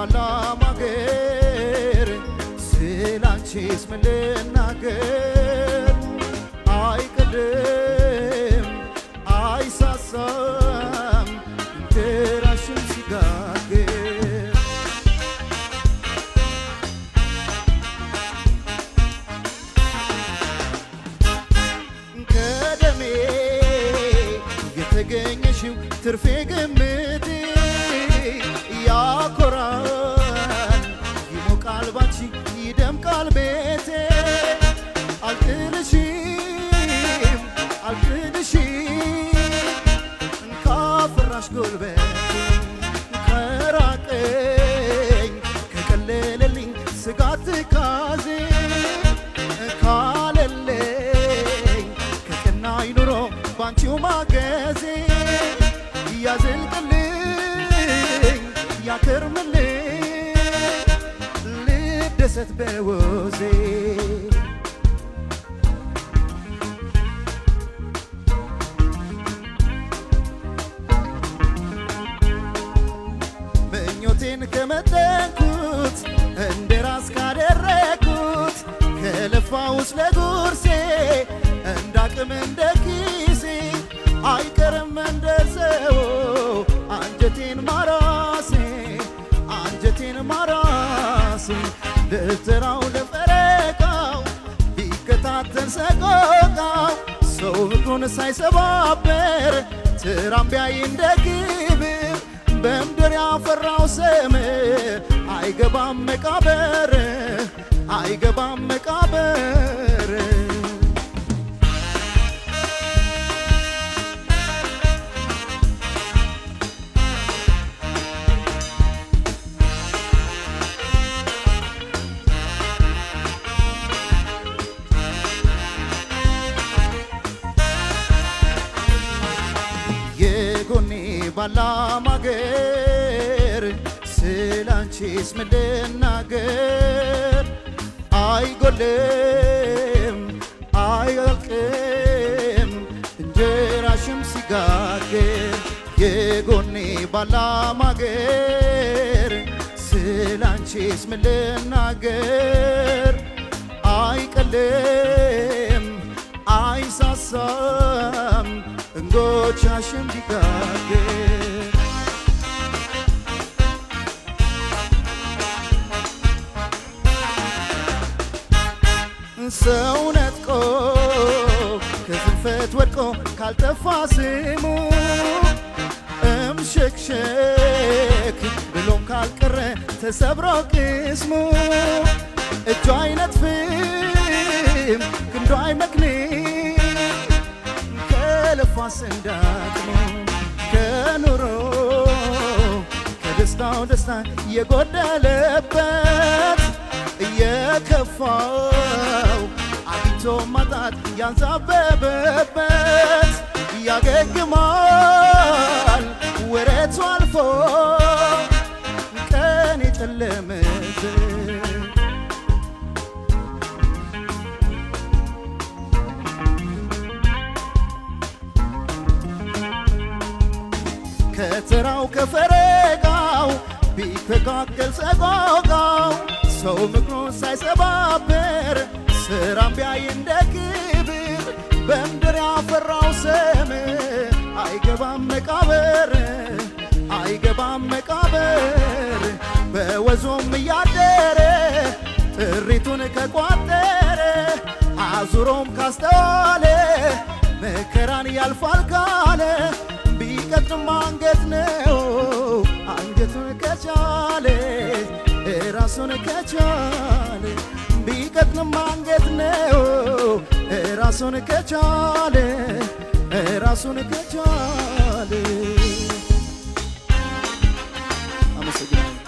ባላማገር ስላንቺስ ምን ልናገር አይቀድም አይሳሳም እንጀራሽን ሲጋግር ከደሜ የተገኘሽው ትርፌ ግምቴ ያኮራል ይሞቃል ባንቺ ይደምቃል ቤቴ አልጥልሽም ካፈራሽ ጉልበቴ ከራቀኝ ከቀለለልኝ ስጋት ካዜ ካለለኝ ከቀናኝ ኑሮ ባንቺው ማገዜ ያዘልቅልኝ ያከርምልኝ ልደሰት በወዜ ምኞቴን ከመጠንኩት እንደራስ ካደረኩት ከለፋውስ ለጉርሴ እንዳቅም እንደ ኪሴ አይቀርም እንደሰው አንጀቴን ማራሴ ልትራው ለፈረቃው ቢከታተል ሰቆቃው ሰው እግሩን ሳይሰባበር ትራምቢያይ እንደ ግብር በምድር ያፈራው ስም አይገባም መቃብር የጎኔ ባላማገር ስላንቺስ ምን ልናገር አይጎልም አያልቅም እንጀራሽም ሲጋግር የጎኔ ባላማገር ስላንቺስ ምን ልናገር አይቀልም አይሳሳም እንጎቻሽም ቢጋግር ሰው ነጥቆ ከዝንፈት ወድቆ ካልጠፋ ስሙ እምሽክሽክ ብሎም ካልቀረ ተሰብሮ ቅስሙ እጁ አይነጥፍም ክንዱ አይመክንም ከለፋስ እንዳቅሙ ከኑሮ ከደስታው ደስታ የጎደለበት የከፋው አግኝቶ ማጣት ያንዛበበበት ያገግማል ወረቱ አልፎ ቀን የጨለመበት ከተራው ከፈረቃው ቢተካከል ሰቆቃው ሰው ምክሩን ሳይሰባበር ስራም ቢያይ እንደ ክብር በምድር ያፈራው ስም አይገባም መቃብር በወዞም እያደረ ጥሪቱን ከቋጠረ አዙሮም ካስተዋለ መከራን ያልፋል ካለ ቢቀጥም አንገት ነው አንገቱን ከቻለ ራሱን ከቻለ ቢቀጥም አንገት ነው ራሱን ከቻለ አመሰግናለሁ